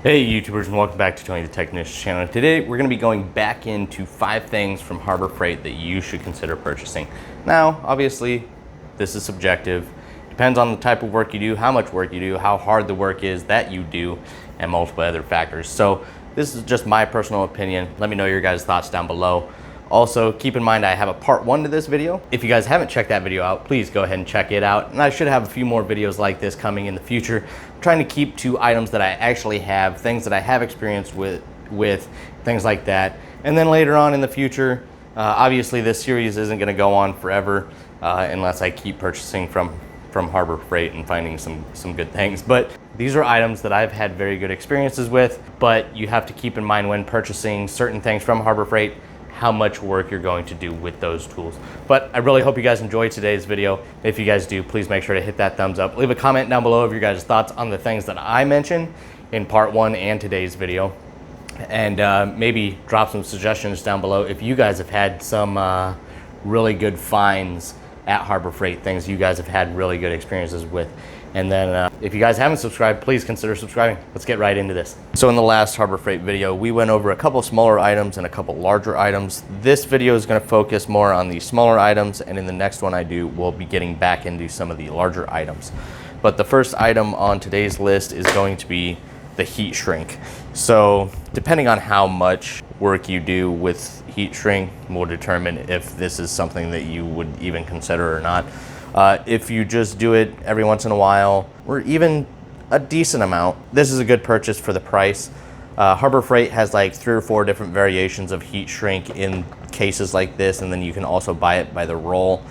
Hey YouTubers, and welcome back to Tony the Technician's channel. Today we're going to be going back into 5 things from Harbor Freight that you should consider purchasing. Now, obviously, this is subjective. Depends on the type of work you do, how much work you do, how hard the work is that you do, and multiple other factors. So this is just my personal opinion. Let me know your guys' thoughts down below. Also, keep in mind I have a part 1 to this video. If you guys haven't checked that video out, please go ahead and check it out. And I should have a few more videos like this coming in the future. I'm trying to keep to items that I actually have, things that I have experience with things like that. And then later on in the future, obviously this series isn't gonna go on forever unless I keep purchasing from Harbor Freight and finding some good things. But these are items that I've had very good experiences with, but you have to keep in mind when purchasing certain things from Harbor Freight, how much work you're going to do with those tools. But I really hope you guys enjoyed today's video. If you guys do, please make sure to hit that thumbs up. Leave a comment down below of your guys' thoughts on the things that I mentioned in part 1 and today's video. And maybe drop some suggestions down below if you guys have had some really good finds at Harbor Freight, things you guys have had really good experiences with. And then if you guys haven't subscribed, please consider subscribing. Let's get right into this. So in the last Harbor Freight video, we went over a couple smaller items and a couple larger items. This video is gonna focus more on the smaller items, and in the next one I do, we'll be getting back into some of the larger items. But the first item on today's list is going to be the heat shrink. So depending on how much work you do with heat shrink will determine if this is something that you would even consider or not. If you just do it every once in a while, or even a decent amount, this is a good purchase for the price. Harbor Freight has like 3 or 4 different variations of heat shrink in cases like this, and then you can also buy it by the roll.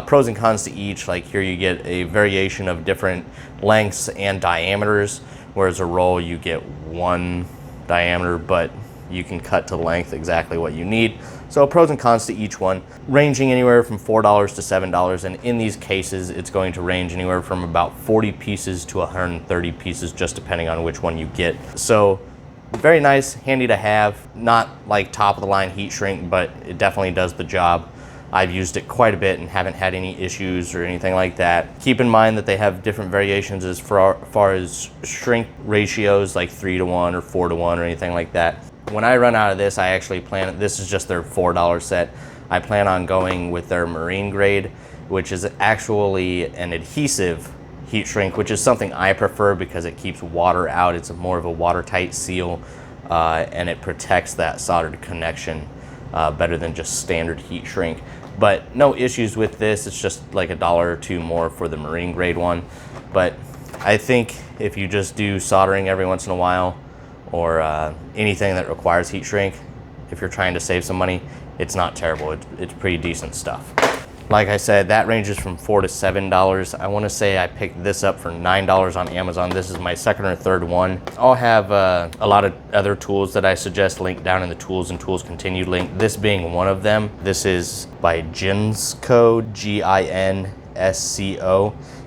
Pros and cons to each, like here you get a variation of different lengths and diameters, whereas a roll you get one diameter, but you can cut to length exactly what you need. So pros and cons to each one, ranging anywhere from $4 to $7. And in these cases, it's going to range anywhere from about 40 pieces to 130 pieces, just depending on which one you get. So very nice, handy to have, not like top of the line heat shrink, but it definitely does the job. I've used it quite a bit and haven't had any issues or anything like that. Keep in mind that they have different variations as far as shrink ratios, like 3 to 1 or 4 to 1 or anything like that. When I run out of this, I actually plan, this is just their $4 set. I plan on going with their marine grade, which is actually an adhesive heat shrink, which is something I prefer because it keeps water out. It's more of a watertight seal, and it protects that soldered connection better than just standard heat shrink. But no issues with this. It's just like $1 or $2 more for the marine grade one. But I think if you just do soldering every once in a while, or anything that requires heat shrink, if you're trying to save some money, it's not terrible. It's pretty decent stuff. Like I said, that ranges from $4 to $7. I want to say I picked this up for $9 on Amazon. This is my second or third one. I'll have a lot of other tools that I suggest linked down in the tools and tools continued link, this being one of them. This is by Ginsco, Ginsco.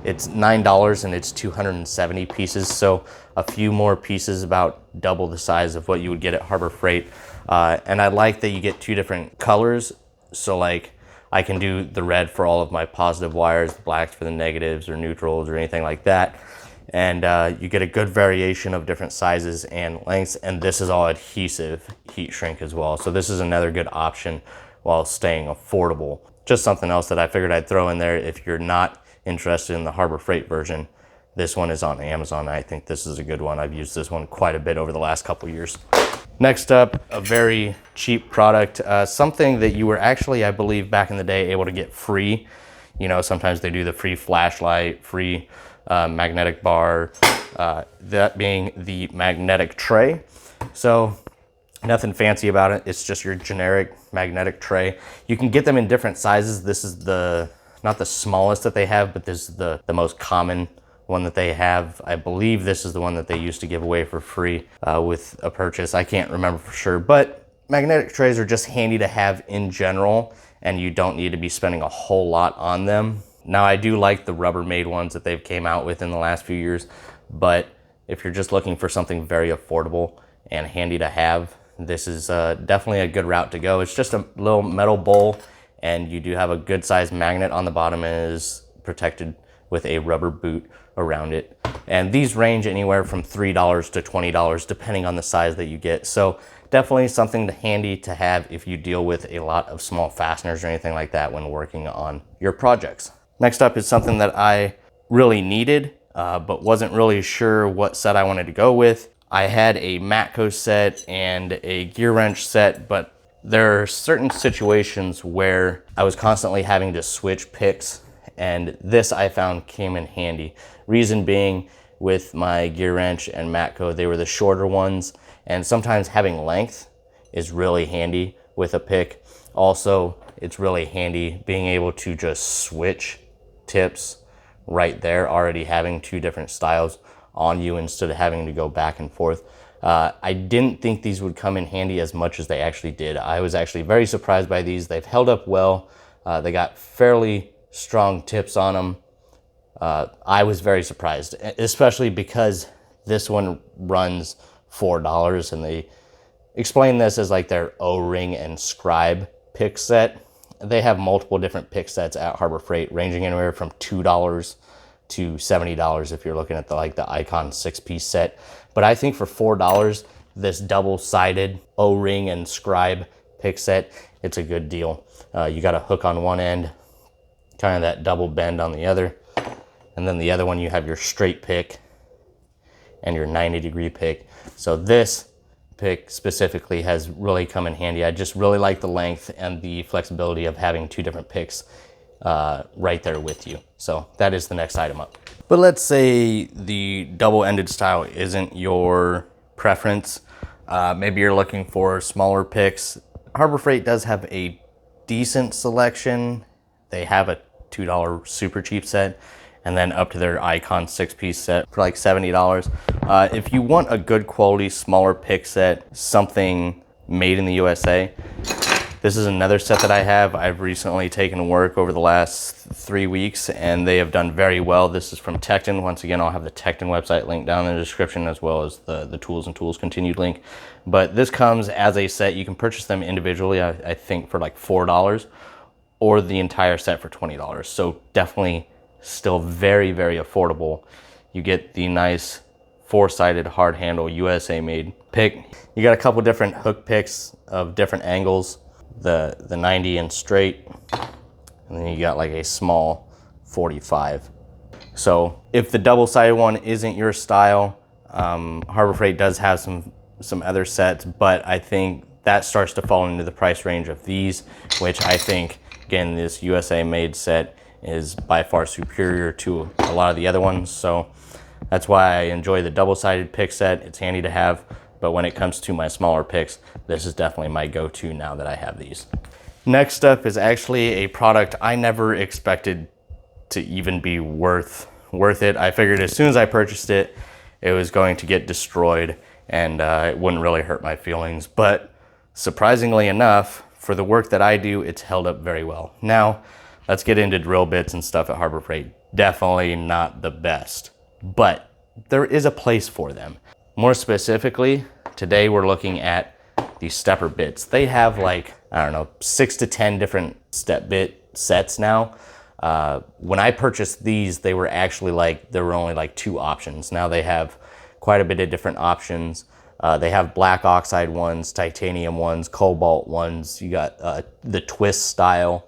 It's $9 and it's 270 pieces, so a few more pieces, about double the size of what you would get at Harbor Freight. And I like that you get 2 different colors, so like I can do the red for all of my positive wires, the blacks for the negatives or neutrals or anything like that. And you get a good variation of different sizes and lengths, and this is all adhesive heat shrink as well. So this is another good option while staying affordable. Just something else that I figured I'd throw in there if you're not interested in the Harbor Freight version. This one is on Amazon. I think this is a good one. I've used this one quite a bit over the last couple years. Next up, a very cheap product, something that you were actually, I believe back in the day, able to get free. You know, sometimes they do the free flashlight, free magnetic bar, that being the magnetic tray. So nothing fancy about it. It's just your generic magnetic tray. You can get them in different sizes. This is not the smallest that they have, but this is the most common one that they have. I believe this is the one that they used to give away for free with a purchase. I can't remember for sure, but magnetic trays are just handy to have in general, and you don't need to be spending a whole lot on them. Now, I do like the Rubbermaid ones that they've came out with in the last few years, but if you're just looking for something very affordable and handy to have, this is definitely a good route to go. It's just a little metal bowl, and you do have a good sized magnet on the bottom, and it is protected with a rubber boot around it. And these range anywhere from $3 to $20 depending on the size that you get. So definitely something handy to have if you deal with a lot of small fasteners or anything like that when working on your projects. Next up is something that I really needed, but wasn't really sure what set I wanted to go with. I had a Matco set and a gear wrench set, but there are certain situations where I was constantly having to switch picks, and this I found came in handy. Reason being, with my gear wrench and Matco, they were the shorter ones, and sometimes having length is really handy with a pick. Also, it's really handy being able to just switch tips right there, already having two different styles on you instead of having to go back and forth. I didn't think these would come in handy as much as they actually did. I was actually very surprised by these. They've held up well. They got fairly strong tips on them. I was very surprised, especially because this one runs $4, and they explain this as like their O-ring and scribe pick set. They have multiple different pick sets at Harbor Freight, ranging anywhere from $2 to $70 if you're looking at the Icon 6-piece set. But I think for $4, this double-sided O-ring and scribe pick set, it's a good deal. You got a hook on one end, kind of that double bend on the other, and then the other one you have your straight pick and your 90-degree pick. So this pick specifically has really come in handy. I just really like the length and the flexibility of having two different picks right there with you. So that is the next item up. But let's say the double-ended style isn't your preference. Maybe you're looking for smaller picks. Harbor Freight does have a decent selection. They have a $2 super cheap set, and then up to their Icon 6-piece set for like $70. If you want a good quality, smaller pick set, something made in the USA, this is another set that I have. I've recently taken to work over the last 3 weeks, and they have done very well. This is from Tecton. Once again, I'll have the Tecton website linked down in the description, as well as the Tools and Tools Continued link. But this comes as a set. You can purchase them individually, I think for like $4, or the entire set for $20. So definitely still very, very affordable. You get the nice 4-sided hard handle USA made pick. You got a couple different hook picks of different angles, the 90 and straight, and then you got like a small 45. So if the double-sided one isn't your style, Harbor Freight does have some other sets, but I think that starts to fall into the price range of these, which I think, again, this USA made set is by far superior to a lot of the other ones. So that's why I enjoy the double-sided pick set. It's handy to have, but when it comes to my smaller picks, this is definitely my go-to now that I have these. Next up is actually a product I never expected to even be worth it. I figured as soon as I purchased it, it was going to get destroyed, and it wouldn't really hurt my feelings. But surprisingly enough, for the work that I do, it's held up very well. Now, let's get into drill bits and stuff at Harbor Freight. Definitely not the best, but there is a place for them. More specifically, today we're looking at these stepper bits. They have like, I don't know, 6 to 10 different step bit sets now. When I purchased these, they were actually like, there were only like 2 options. Now they have quite a bit of different options. They have black oxide ones, titanium ones, cobalt ones. You got the twist style,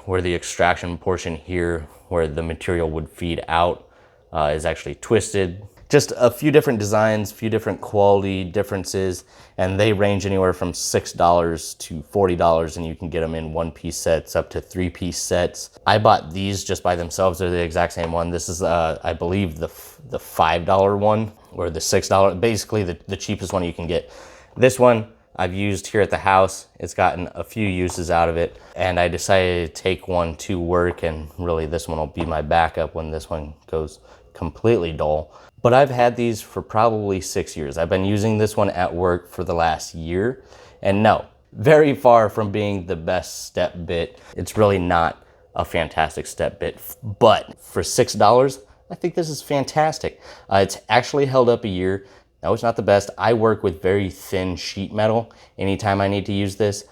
where the extraction portion here, where the material would feed out, is actually twisted. Just a few different designs, few different quality differences, and they range anywhere from $6 to $40, and you can get them in 1-piece sets up to 3-piece sets. I bought these just by themselves. They're the exact same one. This is, I believe, the $5 one, or the $6, basically the cheapest one you can get. This one I've used here at the house. It's gotten a few uses out of it, and I decided to take one to work, and really this one will be my backup when this one goes completely dull. But I've had these for probably 6 years. I've been using this one at work for the last year, and no, very far from being the best step bit. It's really not a fantastic step bit, but for $6, I think this is fantastic. It's actually held up a year. No, it's not the best. I work with very thin sheet metal anytime I need to use this,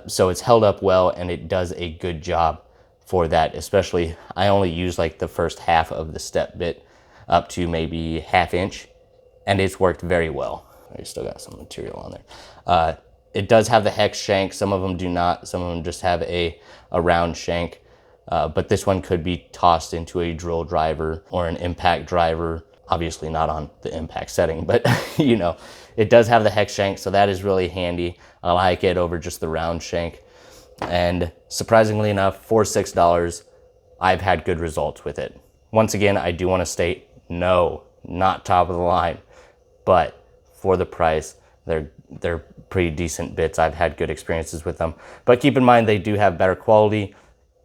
so it's held up well, and it does a good job for that. Especially, I only use like the first half of the step bit. up to maybe 1/2 inch, and it's worked very well. I still got some material on there. It does have the hex shank. Some of them do not. Some of them just have a round shank. But this one could be tossed into a drill driver or an impact driver. Obviously not on the impact setting, but you know, it does have the hex shank, so that is really handy. I like it over just the round shank. And surprisingly enough, for $6, I've had good results with it. Once again, I do want to state, no, not top of the line, but for the price, they're pretty decent bits. I've had good experiences with them. But keep in mind, they do have better quality,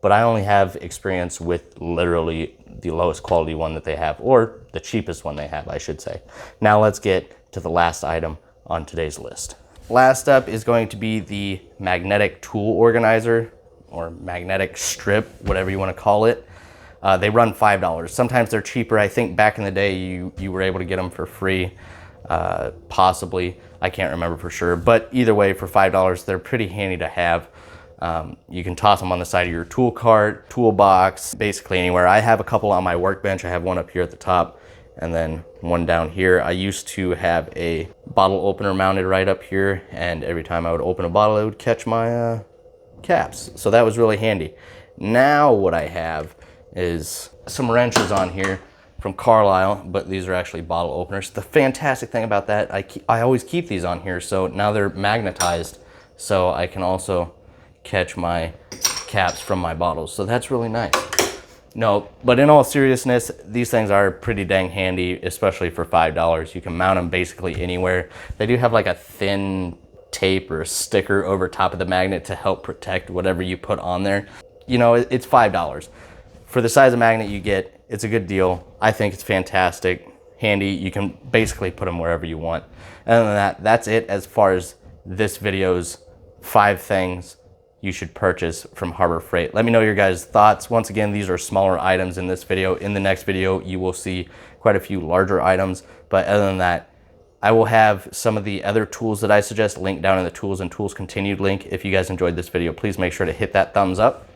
but I only have experience with literally the lowest quality one that they have, or the cheapest one they have, I should say. Now let's get to the last item on today's list. Last up is going to be the magnetic tool organizer, or magnetic strip, whatever you want to call it. They run $5. Sometimes they're cheaper. I think back in the day you were able to get them for free, possibly. I can't remember for sure, but either way, for $5, they're pretty handy to have. You can toss them on the side of your tool cart, toolbox, basically anywhere. I have a couple on my workbench. I have one up here at the top and then one down here. I used to have a bottle opener mounted right up here, and every time I would open a bottle, it would catch my caps. So that was really handy. Now what I have is some wrenches on here from Carlisle, but these are actually bottle openers. The fantastic thing about that, I always keep these on here, so now they're magnetized, so I can also catch my caps from my bottles. So that's really nice. No, but in all seriousness, these things are pretty dang handy, especially for $5. You can mount them basically anywhere. They do have like a thin tape or a sticker over top of the magnet to help protect whatever you put on there. You know, it's $5. For the size of magnet you get, it's a good deal. I think it's fantastic, handy. You can basically put them wherever you want. Other than that, that's it as far as this video's 5 things you should purchase from Harbor Freight. Let me know your guys' thoughts. Once again, these are smaller items in this video. In the next video, you will see quite a few larger items. But other than that, I will have some of the other tools that I suggest linked down in the tools and tools continued link. If you guys enjoyed this video, please make sure to hit that thumbs up.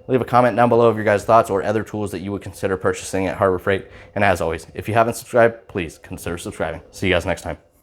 Leave a comment down below of your guys' thoughts or other tools that you would consider purchasing at Harbor Freight. And as always, if you haven't subscribed, please consider subscribing. See you guys next time.